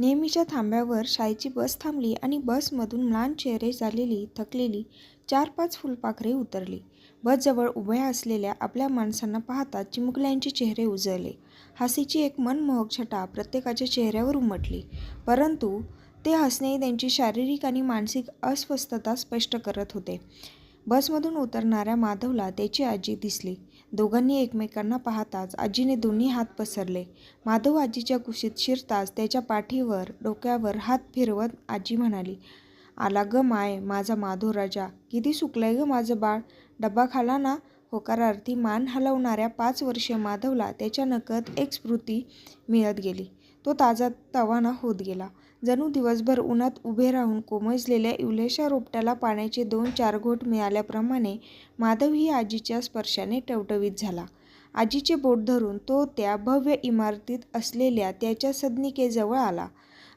नेहमीच्या थांब्यावर शाळेची बस थांबली आणि बसमधून म्लान चेहरे झालेली थकलेली 4-5 फुलपाखरे उतरली. बसजवळ उभ्या असलेल्या आपल्या माणसांना पाहताच चिमुकल्यांचे चेहरे उजळले. हास्याची एक मनमोहक छटा प्रत्येकाच्या चेहऱ्यावर उमटली. परंतु ते हसणे त्यांची शारीरिक आणि मानसिक अस्वस्थता स्पष्ट करत होते. बसमधून उतरणाऱ्या माधवला त्याची आजी दिसली. दोघांनी एकमेकांना पाहताच आजीने दोन्ही हात पसरले. माधव आजीच्या कुशीत शिरताच त्याच्या पाठीवर डोक्यावर हात फिरवत आजी म्हणाली, "आला ग माय, माझा माधव राजा. किती सुकलंय ग माझं बाळ. डब्बा खाला ना?" होकारार्थी मान हलवणाऱ्या 5 वर्षीय माधवला त्याच्या नकळत एक स्फूर्ती मिळत गेली. तो ताजा तवाना होत गेला. जणू दिवसभर उन्हात उभे राहून कोमेजलेल्या इवल्याशा रोपट्याला पाण्याचे 2-4 घोट मिळाल्याप्रमाणे माधवही आजीच्या स्पर्शाने टवटवीत झाला. आजीचे बोट धरून तो त्या भव्य इमारतीत असलेल्या त्याच्या सदनिकेजवळ आला.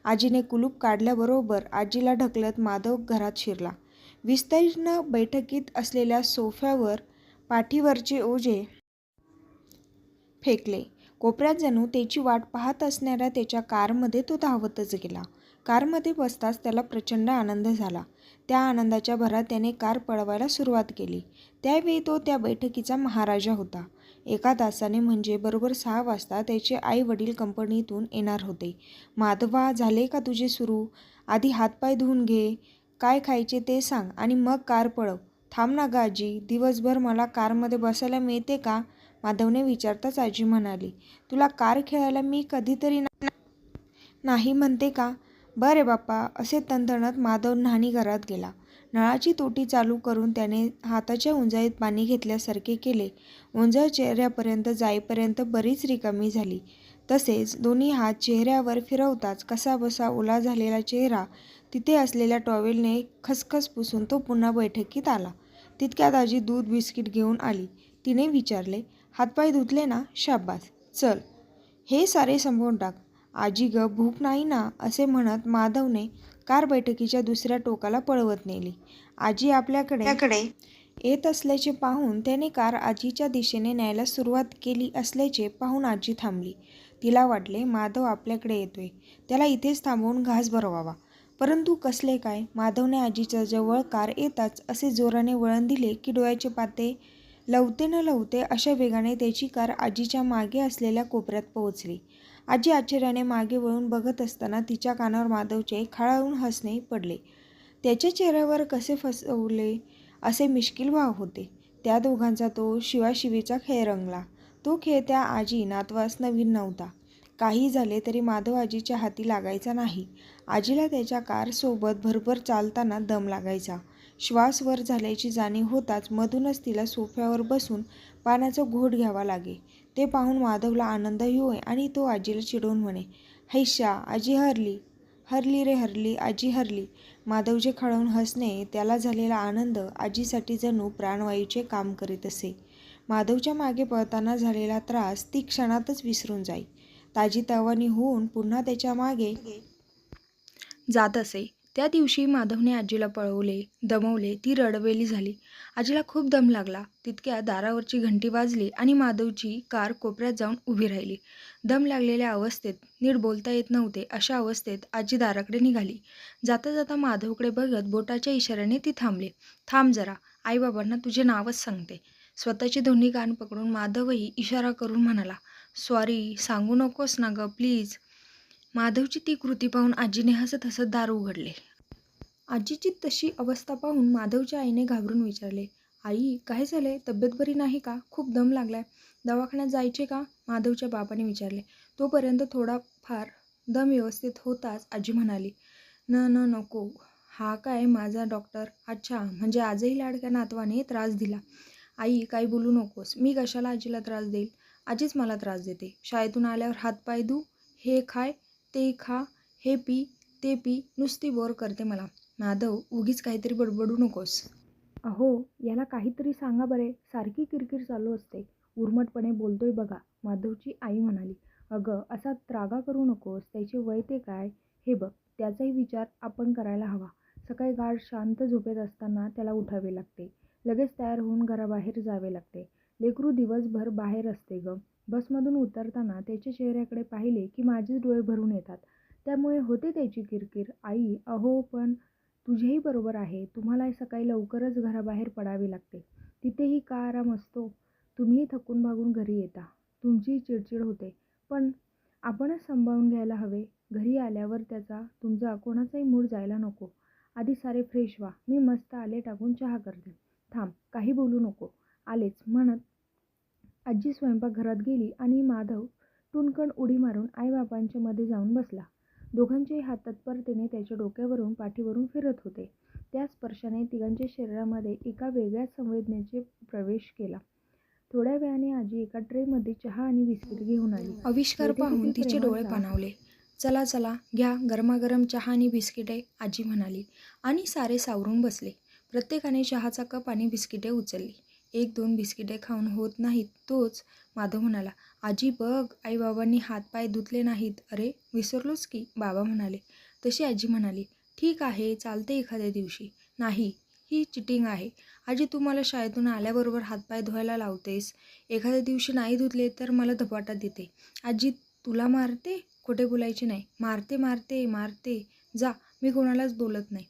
आजीने कुलूप काढल्याबरोबर आजीला ढकलत माधव घरात शिरला. विस्तीर्ण बैठकीत असलेल्या सोफ्यावर पाठीवरचे ओझे फेकले. कोपऱ्यात जणू त्याची वाट पाहत असणाऱ्या त्याच्या कारमध्ये तो धावतच गेला. कारमध्ये बसताच त्याला प्रचंड आनंद झाला. त्या आनंदाच्या भरात त्याने कार पळवायला सुरुवात केली. त्यावेळी तो त्या बैठकीचा महाराजा होता. 1 तासाने म्हणजे बरोबर 6 वाजता त्याचे आई वडील कंपनीतून येणार होते. "माधवा, झाले का तुझे सुरू? आधी हातपाय धुवून घे, काय खायचे ते सांग आणि मग कार पळव." "थांब ना ग आजी, दिवसभर मला कारमध्ये बसायला मिळते का?" माधवने विचारताच आजी म्हणाली, "तुला कार खेळायला मी कधीतरी नाही म्हणते का?" "बरे बाप्पा," असे तणतणत माधव न्हाणीघरात गेला. नळाची तोटी चालू करून त्याने हाताच्या उंजळीत पाणी घेतल्यासारखे केले. उंजळ चेहऱ्यापर्यंत जाईपर्यंत बरीच रिकामी झाली. तसेच दोन्ही हात चेहऱ्यावर फिरवताच कसाबसा ओला झालेला चेहरा तिथे असलेल्या टॉवेलने खसखस पुसून तो पुन्हा बैठकीत आला. तितक्यात आजी दूध बिस्किट घेऊन आली. तिने विचारले, "हातपाय धुतले ना? शाब्बास. चल, हे सारे संपवून टाक." "आजी ग, भूक नाही ना?" असे म्हणत माधवने कार बैठकीच्या दुसऱ्या टोकाला पळवत नेली. आजी आपल्याकडे येत असल्याचे पाहून त्याने कार आजीच्या दिशेने न्यायला सुरुवात केली असल्याचे पाहून आजी थांबली. तिला वाटले, माधव आपल्याकडे येतोय, त्याला इथेच थांबवून घास भरवावा. परंतु कसले काय? माधवने आजीच्या जवळ कार येताच असे जोराने वळण दिले की डोळ्याचे पाते लवते न लवते अशा वेगाने त्याची कार आजीच्या मागे असलेल्या कोपऱ्यात पोहोचली. आजी आश्चर्याने मागे वळून बघत असताना तिच्या कानावर माधवचे खळाळून हसणे पडले. त्याच्या चेहऱ्यावर कसे फसवले असे मिश्कील भाव होते. त्या दोघांचा तो शिवाशिवीचा खेळ रंगला. तो खेळ त्या आजी नातवास नवीन नव्हता. काही झाले तरी माधव आजीच्या हाती लागायचा नाही. आजीला त्याच्या कारसोबत भरभर चालताना दम लागायचा. श्वास वर झाल्याची जाणीव होताच मधूनच तिला सोफ्यावर बसून पाण्याचा घोट घ्यावा लागे. ते पाहून माधवला आनंदही होय आणि तो आजीला चिडवून म्हणे, "हैशा, आजी हरली. हरली रे हरली, आजी हरली." माधवचे खळून हसणे, त्याला झालेला आनंद आजीसाठी जणू प्राणवायूचे काम करीत असे. माधवच्या मागे पळताना झालेला त्रास ती क्षणातच विसरून जाई. ताजीतवानी होऊन पुन्हा त्याच्या मागे जात असे. त्या दिवशी माधवने आजीला पळवले, दमवले. ती रडवेली झाली. आजीला खूप दम लागला. तितक्या दारावरची घंटी वाजली आणि माधवची कार कोपऱ्यात जाऊन उभी राहिली. दम लागलेल्या अवस्थेत, नीट बोलता येत नव्हते अशा अवस्थेत आजी दाराकडे निघाली. जाता जाता माधवकडे बघत बोटाच्या इशाऱ्याने ती थांबली. "थांब जरा, आईबाबांना तुझे नावच सांगते." स्वतःचे दोन्ही कान पकडून माधवही इशारा करून म्हणाला, "सॉरी, सांगू नकोस ना ग प्लीज." माधवची ती कृती पाहून आजीने हसत हसत दार उघडले. आजीची तशी अवस्था पाहून माधवच्या आईने घाबरून विचारले, "आई, काय झाले? तब्येत बरी नाही का? खूप दम लागलाय. दवाखान्यात जायचे का?" माधवच्या बाबाने विचारले. तोपर्यंत थोडाफार दम व्यवस्थित होताच आजी म्हणाली, नको. हा काय माझा डॉक्टर? अच्छा, म्हणजे आजही लाडक्या नातवाने त्रास दिला." "आई, काही बोलू नकोस. मी कशाला आजीला त्रास देईल? आजीच मला त्रास देते. शाळेतून आल्यावर हातपाय धु, हे खाय, ते खा, हे पी, ते पी, नुसती बोर करते मला." "माधव, उगीच काहीतरी बडबडू नकोस." "अहो, याला काहीतरी सांगा बरे. सारखी किरकिर चालू असते. उर्मटपणे बोलतोय बघा." माधवची आई म्हणाली, "अगं, असा त्रागा करू नकोस. त्याचे वय ते काय? हे बघ, त्याचाही विचार आपण करायला हवा. सकाळी गाढ शांत झोपेत असताना त्याला उठावे लागते. लगेच तयार होऊन घराबाहेर जावे लागते. लेकरू दिवसभर बाहेर असते ग." बसमधून उतरताना त्याच्या चेहऱ्याकडे पाहिले की माझेच डोळे भरून येतात. त्यामुळे होते त्याची किरकिर. आई, अहो पण तुझेही बरोबर आहे. तुम्हाला सकाळी लवकरच घराबाहेर पडावे लागते. तिथेही का आराम असतो? तुम्हीही थकून भागून घरी येता. तुमचीही चिडचिड होते. पण आपणच सांभाळून घ्यायला हवे. घरी आल्यावर तुमचा कोणाचाही मूड जायला नको. आधी सारे फ्रेश व्हा. मी मस्त आले टाकून चहा करते. थांब, काही बोलू नको. आलेच म्हणत आजी स्वयंपाकघरात गेली आणि माधव टुणकन उडी मारून आईबाबांच्या मध्ये जाऊन बसला. दोघांचेही हात तत्परतेने त्याच्या डोक्यावरून पाठीवरून फिरत होते. त्या स्पर्शाने तिघांच्या शरीरामध्ये एका वेगळ्याच संवेदनेचे प्रवेश केला. थोड्या वेळाने आजी एका ट्रेमध्ये चहा आणि बिस्किट घेऊन आली. आविष्कार पाहून तिचे डोळे पाणावले. चला चला घ्या, गरमागरम चहा आणि बिस्किटे, आजी म्हणाली आणि सारे सावरून बसले. प्रत्येकाने चहाचा कप आणि बिस्किटे उचलली. 1-2 बिस्किटे खाऊन होत नाहीत तोच, माधव म्हणाला. आजी बघ, आईबाबांनी हातपाय धुतले नाहीत. अरे विसरलोच की, बाबा म्हणाले. तशी आजी म्हणाली, ठीक आहे, चालते एखाद्या दिवशी. नाही, ही चिटिंग आहे. आजी, तू मला शाळेतून आल्याबरोबर हातपाय धुवायला लावतेस. एखाद्या दिवशी नाही धुतले तर मला धपाटा देते. आजी तुला मारते? खोटे बोलायचे नाही. मारते मारते मारते. जा, मी कोणालाच बोलत नाही.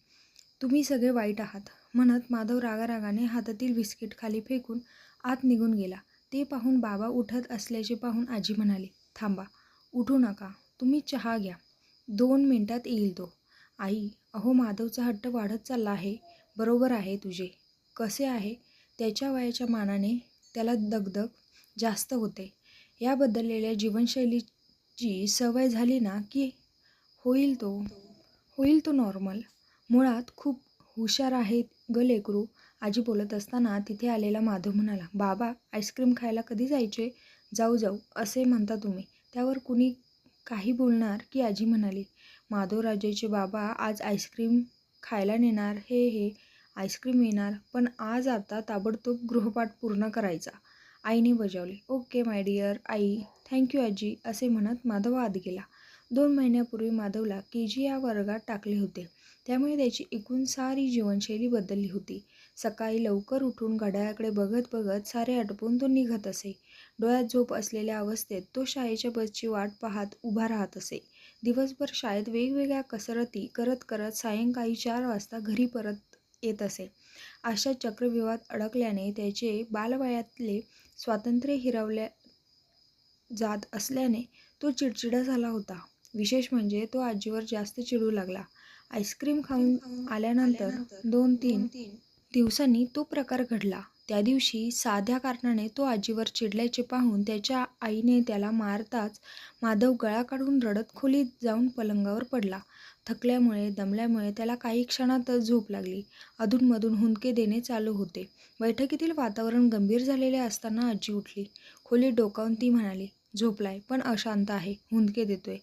तुम्ही सगळे वाईट आहात, म्हणत माधव रागारागाने हातातील बिस्किट खाली फेकून आत निघून गेला. ते पाहून बाबा उठत असल्याचे पाहून आजी म्हणाली, थांबा, उठू नका. तुम्ही चहा घ्या. 2 मिनिटात येईल तो. आई, अहो माधवचा हट्ट वाढत चालला आहे. बरोबर आहे तुझे. कसे आहे, त्याच्या वयाच्या मानाने त्याला दगदग जास्त होते. या बदललेल्या जीवनशैलीची सवय झाली ना की होईल तो नॉर्मल. मुळात खूप हुशार आहे ग लेकरू. आजी बोलत असताना तिथे आलेला माधव म्हणाला, बाबा आईस्क्रीम खायला कधी जायचे? जाऊ जाऊ असे म्हणता तुम्ही, त्यावर कुणी काही बोलणार की? आजी म्हणाली, माधवराजेचे बाबा आज आईस्क्रीम खायला नेणार. हे आईस्क्रीम येणार, पण आज आता ताबडतोब गृहपाठ पूर्ण करायचा. आईने बजावले. ओके माय डिअर आई, थँक्यू आजी, असे म्हणत माधव आत गेला. 2 महिन्यापूर्वी माधवला KG या वर्गात टाकले होते. त्यामुळे त्याची एकूण सारी जीवनशैली बदलली होती. सकाळी लवकर उठून घड्याळाकडे बघत बघत सारे आटपून तो निघत असे. डोळ्यात झोप असलेल्या अवस्थेत तो शाळेच्या बसची वाट पाहत उभा राहत असे. दिवसभर शाळेत वेगवेगळ्या कसरती करत करत सायंकाळी 4 वाजता घरी परत येत असे. अशा चक्रव्यूहात अडकल्याने त्याचे बालवयातले स्वातंत्र्य हिरावले जात असल्याने तो चिडचिडा झाला होता. विशेष म्हणजे तो आजीवर जास्त चिडू लागला. आईस्क्रीम खाऊन आल्यानंतर 2-3 दिवसांनी तो प्रकार घडला. त्या दिवशी साध्या कारणाने तो आजीवर चिडल्याचे पाहून त्याच्या आईने त्याला मारताच माधव गळा काढून रडत खोलीत जाऊन पलंगावर पडला. थकल्यामुळे दमल्यामुळे त्याला काही क्षणातच झोप लागली. अधूनमधून हुंदके देणे चालू होते. बैठकीतील वातावरण गंभीर झालेले असताना आजी उठली. खोलीत डोकावून ती म्हणाली, झोपलाय पण अशांत आहे, हुंदके देतोय.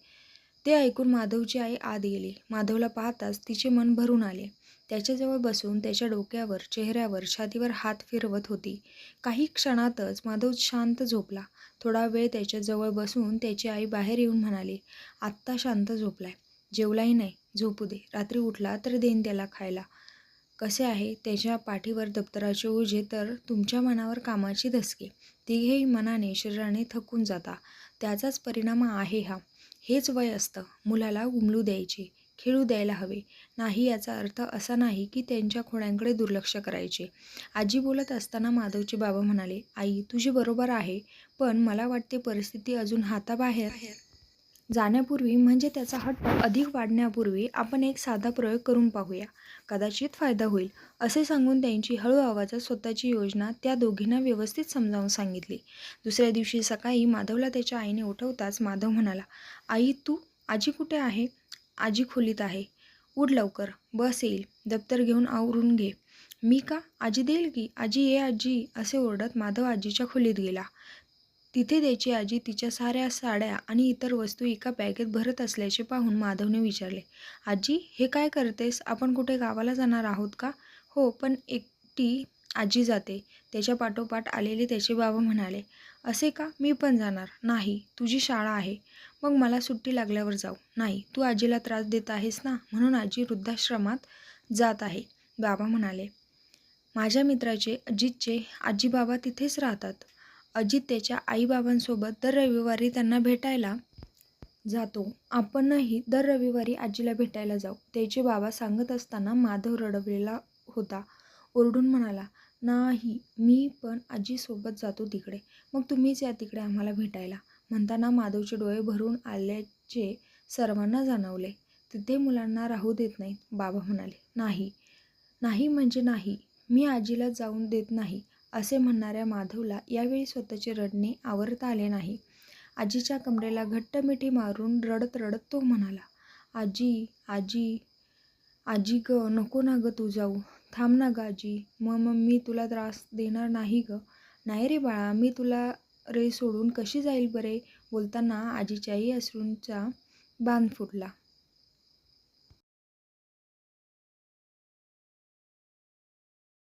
ते ऐकून माधवची आई आत गेली. माधवला पाहताच तिचे मन भरून आले. त्याच्याजवळ बसून त्याच्या डोक्यावर, चेहऱ्यावर, छातीवर हात फिरवत होती. काही क्षणातच माधव शांत झोपला. थोडा वेळ त्याच्याजवळ बसून त्याची आई बाहेर येऊन म्हणाली, आत्ता शांत झोपलाय, जेवलाही नाही, झोपू दे, रात्री उठला तर देईन त्याला खायला. कसे आहे, त्याच्या पाठीवर दप्तराचे ओझे तर तुमच्या मनावर कामाची धसके. तिघेही मनाने शरीराने थकून जाता. त्याचाच परिणाम आहे हा. हेच वय असतं. मुलाला उमलू द्यायचे, खेळू द्यायला हवे. नाही याचा अर्थ असा नाही की त्यांच्या खोड्यांकडे दुर्लक्ष करायचे. आजी बोलत असताना माधवचे बाबा म्हणाले, आई तुझे बरोबर आहे, पण मला वाटते परिस्थिती अजून हाताबाहेर जाण्यापूर्वी म्हणजे त्याचा हट्ट अधिक वाढण्यापूर्वी आपण एक साधा प्रयोग करून पाहूया. कदाचित फायदा होईल. असे सांगून त्यांची हळू आवाजात स्वतःची योजना त्या दोघींना व्यवस्थित समजावून सांगितली. दुसऱ्या दिवशी सकाळी माधवला त्याच्या आईने उठवताच माधव म्हणाला, आई आजी कुठे आहे? आजी खोलीत आहे. उठ लवकर, बस येईल, दप्तर घेऊन आवरून घे. मी का? आजी देईल की. आजी ये आजी, असे ओरडत माधव आजीच्या खोलीत गेला. तिथे त्याची आजी तिच्या साऱ्या साड्या आणि इतर वस्तू एका बॅगेत भरत असल्याचे पाहून माधवने विचारले, आजी हे काय करतेस? आपण कुठे गावाला जाणार आहोत का? हो, पण एकटी आजी जाते. त्याच्या पाठोपाठ आलेले त्याचे बाबा म्हणाले, असे का? मी पण जाणार. नाही, तुझी शाळा आहे. मग मला सुट्टी लागल्यावर जाऊ. नाही, तू आजीला त्रास देत आहेस ना, म्हणून आजी वृद्धाश्रमात जात आहे. बाबा म्हणाले, माझ्या मित्राचे अजितचे आजी बाबा तिथेच राहतात. अजित त्याच्या आईबाबांसोबत दर रविवारी त्यांना भेटायला जातो. आपणही दर रविवारी आजीला भेटायला जाऊ. त्याचे बाबा सांगत असताना माधव रडवेला होता. ओरडून म्हणाला, नाही, मी पण आजीसोबत जातो तिकडे. मग तुम्हीच या तिकडे आम्हाला भेटायला. म्हणताना माधवचे डोळे भरून आल्याचे सर्वांना जाणवले. तिथे मुलांना राहू देत नाहीत. बाबा म्हणाले, नाही, नाही म्हणजे नाही. मी आजीला जाऊन देत नाही, असे म्हणणाऱ्या माधवला यावेळी स्वतःचे रडणे आवरता आले नाही. आजीच्या कमरेला घट्ट मिठी मारून रडत रडत तो म्हणाला, आजी, आजी, आजी ग, नको ना ग तू जाऊ. थांब ना ग आजी. मग मी तुला त्रास देणार नाही ग. नाही रे बाळा, मी तुला रे सोडून कशी जाईल बरे. बोलताना आजीच्याही अश्रूंचा बांध फुटला.